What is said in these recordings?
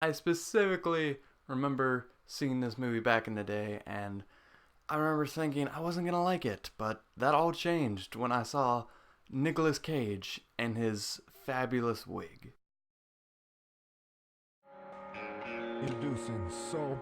I specifically remember seeing this movie back in the day, and I remember thinking I wasn't gonna like it, but that all changed when I saw Nic Cage and his fabulous wig. Introducing Soul.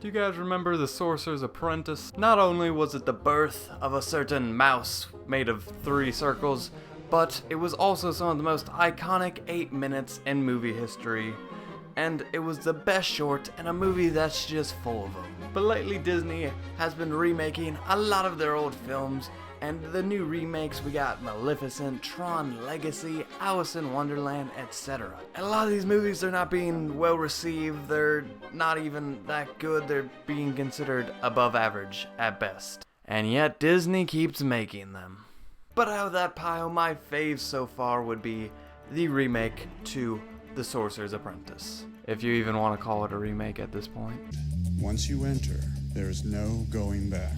Do you guys remember The Sorcerer's Apprentice? Not only was it the birth of a certain mouse made of 3 circles, but it was also some of the most iconic 8 minutes in movie history. And it was the best short in a movie that's just full of them. But lately Disney has been remaking a lot of their old films, and the new remakes, we got Maleficent, Tron Legacy, Alice in Wonderland, etc. And a lot of these movies, they're not being well received, they're not even that good, they're being considered above average at best. And yet Disney keeps making them. But out of that pile, my fave so far would be the remake to The Sorcerer's Apprentice. If you even want to call it a remake at this point. Once you enter, there is no going back.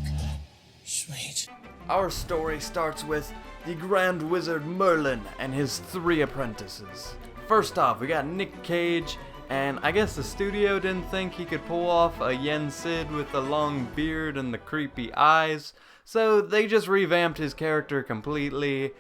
Sweet. Our story starts with the Grand Wizard Merlin and his 3 apprentices. First off, we got Nic Cage, and I guess the studio didn't think he could pull off a Yen Sid with the long beard and the creepy eyes, so they just revamped his character completely,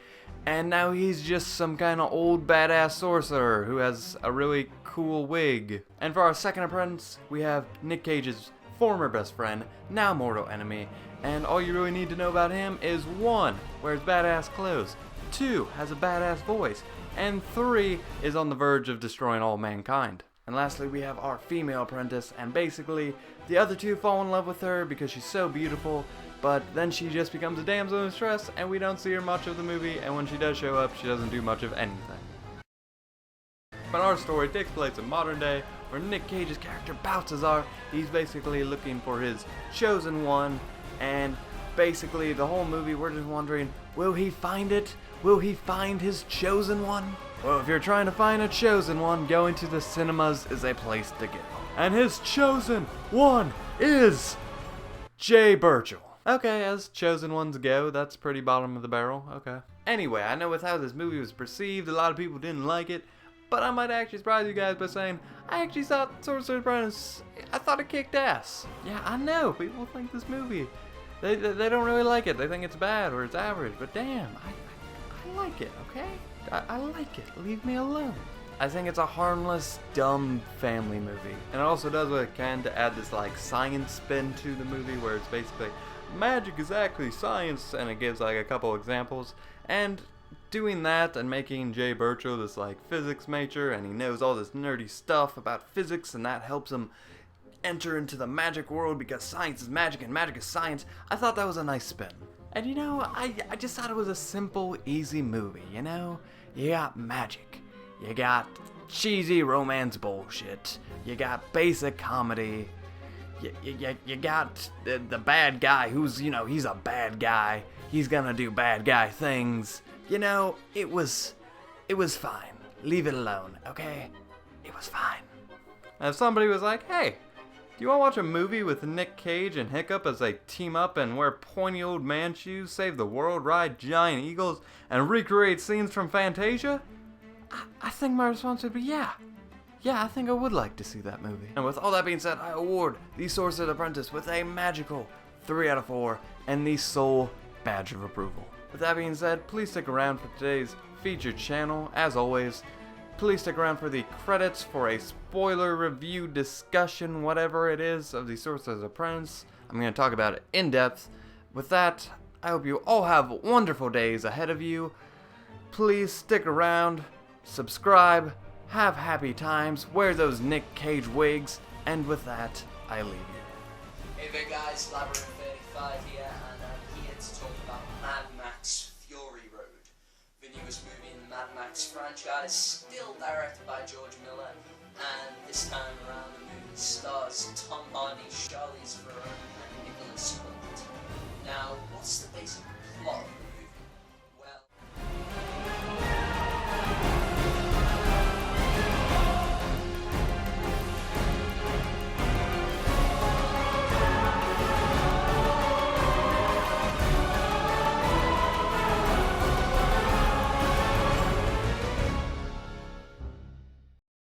and now he's just some kind of old badass sorcerer who has a really cool wig. And for our second apprentice, we have Nic Cage's former best friend, now mortal enemy, and all you really need to know about him is 1. Wears badass clothes, 2. Has a badass voice, and 3. Is on the verge of destroying all mankind. And lastly, we have our female apprentice, and basically, the other 2 fall in love with her because she's so beautiful, but then she just becomes a damsel in distress, and we don't see her much of the movie, and when she does show up, she doesn't do much of anything. But our story takes place in modern day, where Nic Cage's character Balthazar, he's basically looking for his chosen one, and basically the whole movie we're just wondering, will he find it? Will he find his chosen one? Well, if you're trying to find a chosen one, going to the cinemas is a place to go. And his chosen one is Jay Birchall. Okay, as chosen ones go, that's pretty bottom of the barrel, okay. Anyway, I know with how this movie was perceived, a lot of people didn't like it, but I might actually surprise you guys by saying, I actually thought Sorcerer's Apprentice, I thought it kicked ass. Yeah, I know, people think this movie, they don't really like it. They think it's bad or it's average, but damn, I like it, okay? I like it. Leave me alone. I think it's a harmless, dumb family movie. And it also does what it can to add this like science spin to the movie where it's basically magic is actually science, and it gives like a couple examples. And doing that and making Jay Birchall this like physics major, and he knows all this nerdy stuff about physics, and that helps him enter into the magic world because science is magic and magic is science. I thought that was a nice spin. And you know, I just thought it was a simple, easy movie, you know? You got magic, you got cheesy romance bullshit, you got basic comedy, you got the bad guy who's, you know, he's a bad guy, he's gonna do bad guy things. You know, it was fine. Leave it alone, okay? It was fine. And if somebody was like, hey, do you want to watch a movie with Nic Cage and Hiccup as they team up and wear pointy old man shoes, save the world, ride giant eagles, and recreate scenes from Fantasia? I think my response would be yeah. Yeah, I think I would like to see that movie. And with all that being said, I award The Sorcerer's Apprentice with a magical 3 out of 4 and the sole badge of approval. With that being said, please stick around for today's featured channel. As always, please stick around for the credits for a spoiler review discussion, whatever it is, of The Sorcerer's Apprentice. I'm going to talk about it in depth. With that, I hope you all have wonderful days ahead of you. Please stick around, subscribe, have happy times, wear those Nic Cage wigs, and with that, I leave you. Hey there guys, Labyrinth 35 here, and I'm here to talk about Mad Max Fury Road, the newest movie in the Mad Max franchise, still directed by George Miller, and this time around the movie stars Tom Hardy, Charlize Theron, and Nicholas Hoult. Now, what's the basic plot?